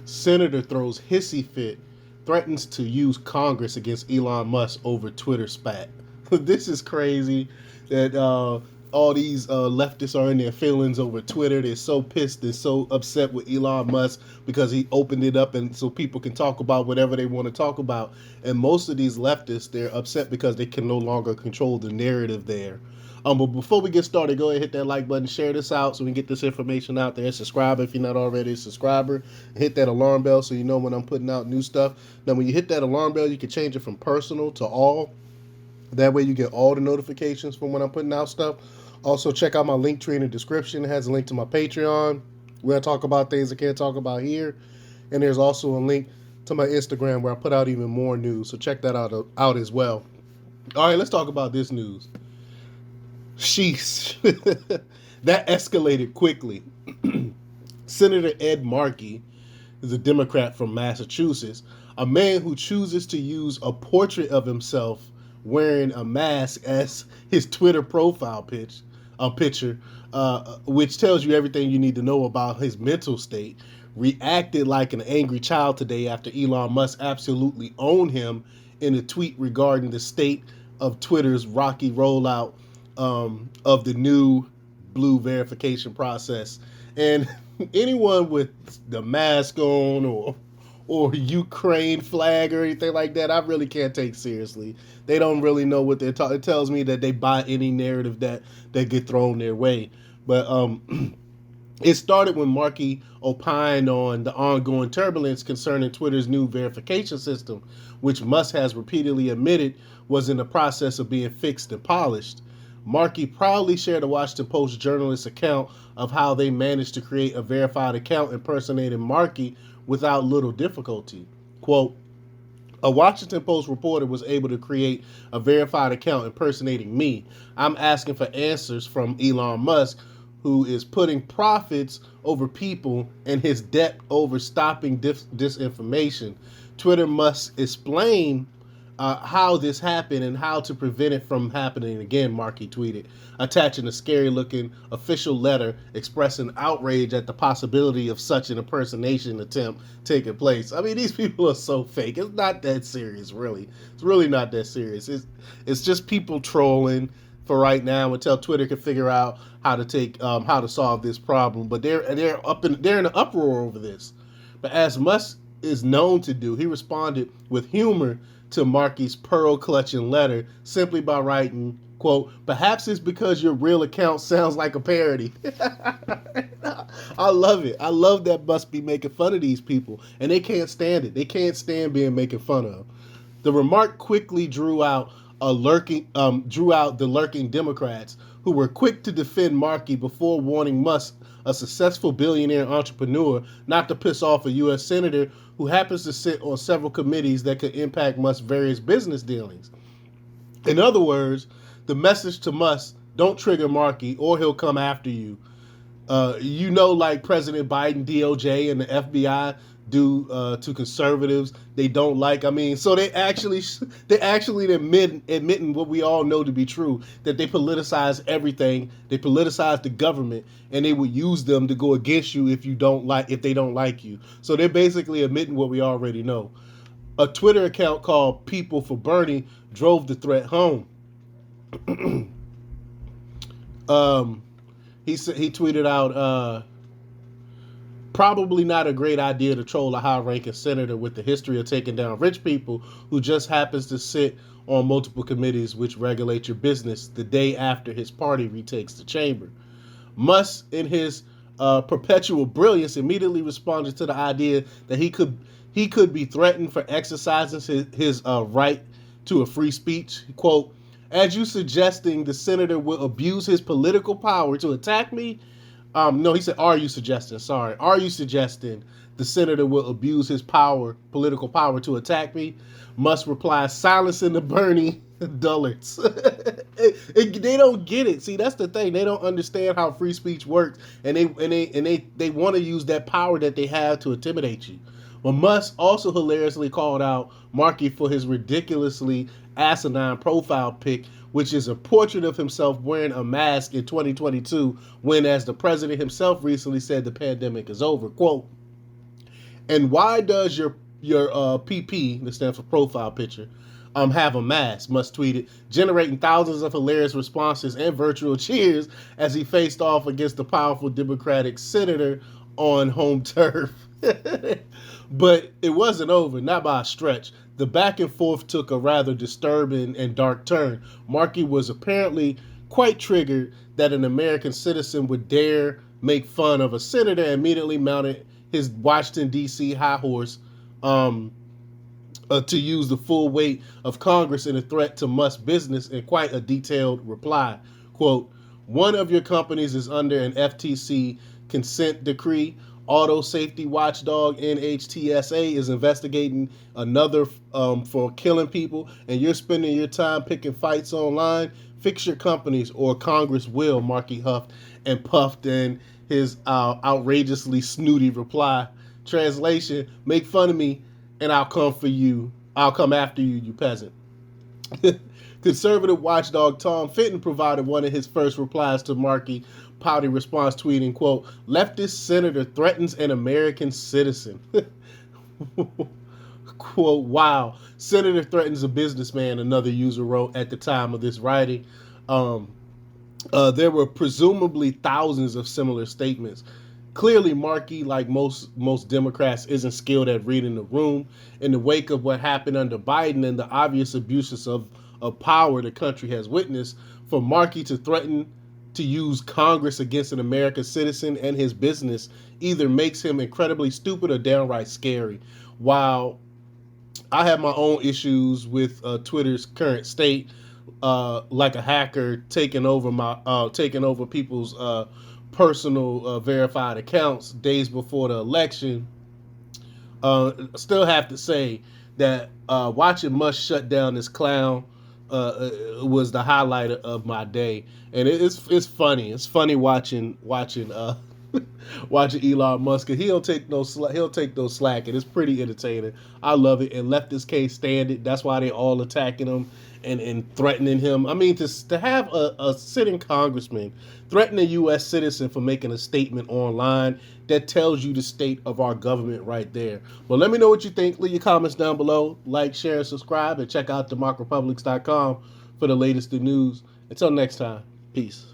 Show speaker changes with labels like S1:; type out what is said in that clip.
S1: Senator throws hissy fit, threatens to use Congress against Elon Musk over Twitter spat. This is crazy that all these leftists are in their feelings over Twitter. They're so pissed and so upset with Elon Musk because he opened it up and so people can talk about whatever they want to talk about. And most of these leftists, they're upset because they can no longer control the narrative there. But before we get started, go ahead and hit that like button, share this out so we can get this information out there. Subscribe if you're not already a subscriber. Hit that alarm bell so you know when I'm putting out new stuff. Now, when you hit that alarm bell, you can change it from personal to all. That way you get all the notifications from when I'm putting out stuff. Also, check out my link tree in the description. It has a link to my Patreon where I talk about things I can't talk about here. And there's also a link to my Instagram where I put out even more news. So check that out as well. All right, let's talk about this news. Sheesh. That escalated quickly. Senator Ed Markey is a Democrat from Massachusetts, a man who chooses to use a portrait of himself wearing a mask as his Twitter profile picture, which tells you everything you need to know about his mental state, reacted like an angry child today after Elon Musk absolutely owned him in a tweet regarding the state of Twitter's rocky rollout of the new blue verification process. And anyone with the mask on or Ukraine flag or anything like that, I really can't take seriously. They don't really know what they're talking. It tells me that they buy any narrative that get thrown their way. But it started when Markey opined on the ongoing turbulence concerning Twitter's new verification system, which Musk has repeatedly admitted was in the process of being fixed and polished. Markey proudly shared a Washington Post journalist account of how they managed to create a verified account impersonating Markey without little difficulty. Quote, a Washington Post reporter was able to create a verified account impersonating me. I'm asking for answers from Elon Musk, who is putting profits over people and his debt over stopping disinformation. Twitter must explain how this happened and how to prevent it from happening again, Markey tweeted, attaching a scary-looking official letter expressing outrage at the possibility of such an impersonation attempt taking place. I mean, these people are so fake. It's not that serious, really. It's really not that serious. It's just people trolling for right now until Twitter can figure out how to solve this problem. But they're in an uproar over this. But as Musk is known to do, he responded with humor to Markey's pearl-clutching letter simply by writing, quote, perhaps it's because your real account sounds like a parody. I love it. I love that Musk be making fun of these people, and they can't stand it. They can't stand being making fun of. The remark quickly drew out the lurking Democrats, who were quick to defend Markey before warning Musk, a successful billionaire entrepreneur, not to piss off a U.S. senator who happens to sit on several committees that could impact Musk's various business dealings. In other words, the message to Musk, don't trigger Markey or he'll come after you. Like President Biden, DOJ, and the FBI do to conservatives. They don't like. I mean, so they actually admitting what we all know to be true, that they politicize everything. They politicize the government, and they would use them to go against you if they don't like you. So they're basically admitting what we already know. A Twitter account called People for Bernie drove the threat home. He tweeted out, probably not a great idea to troll a high-ranking senator with the history of taking down rich people who just happens to sit on multiple committees which regulate your business the day after his party retakes the chamber. Musk, in his perpetual brilliance, immediately responded to the idea that he could be threatened for exercising his right to a free speech. Quote, as you suggesting the senator will abuse his political power to attack me? No, he said, are you suggesting the senator will abuse his political power to attack me? Musk replies, silencing the Bernie dullards. They don't get it. See, that's the thing. They don't understand how free speech works, and they want to use that power that they have to intimidate you. But Musk also hilariously called out Markey for his ridiculously asinine profile pic, which is a portrait of himself wearing a mask in 2022 when, as the president himself recently said, the pandemic is over. Quote, And why does your PP, that stands for profile picture, have a mask? Musk tweeted, generating thousands of hilarious responses and virtual cheers as he faced off against the powerful Democratic senator on home turf. But it wasn't over, not by a stretch. The back and forth took a rather disturbing and dark turn. Markey was apparently quite triggered that an American citizen would dare make fun of a senator and immediately mounted his Washington, D.C. high horse to use the full weight of Congress in a threat to Musk's business in quite a detailed reply. Quote, one of your companies is under an FTC consent decree. Auto safety watchdog NHTSA is investigating another for killing people, and you're spending your time picking fights online. Fix your companies or Congress will, Markey huffed and puffed in his outrageously snooty reply. Translation, make fun of me and I'll come for you. I'll come after you, you peasant. Conservative watchdog Tom Fitton provided one of his first replies to Markey, pouty response tweeting, quote, leftist senator threatens an American citizen. Quote, wow, senator threatens a businessman, another user wrote at the time of this writing. There were presumably thousands of similar statements. Clearly, Markey, like most Democrats, isn't skilled at reading the room. In the wake of what happened under Biden and the obvious abuses of power the country has witnessed, for Markey to threaten to use Congress against an American citizen and his business either makes him incredibly stupid or downright scary. While I have my own issues with Twitter's current state, like a hacker taking over people's personal verified accounts days before the election, still have to say that watching Musk shut down this clown was the highlight of my day, and it's funny. It's funny watching watching Elon Musk. He'll take no slack, and it's pretty entertaining. I love it, and leftists can't stand it. That's why they all attacking him and threatening him. I mean, to have a sitting congressman threaten a U.S. citizen for making a statement online, that tells you the state of our government right there. Well, let me know what you think. Leave your comments down below. Like, share, and subscribe, and check out democrepublics.com for the latest news. Until next time, peace.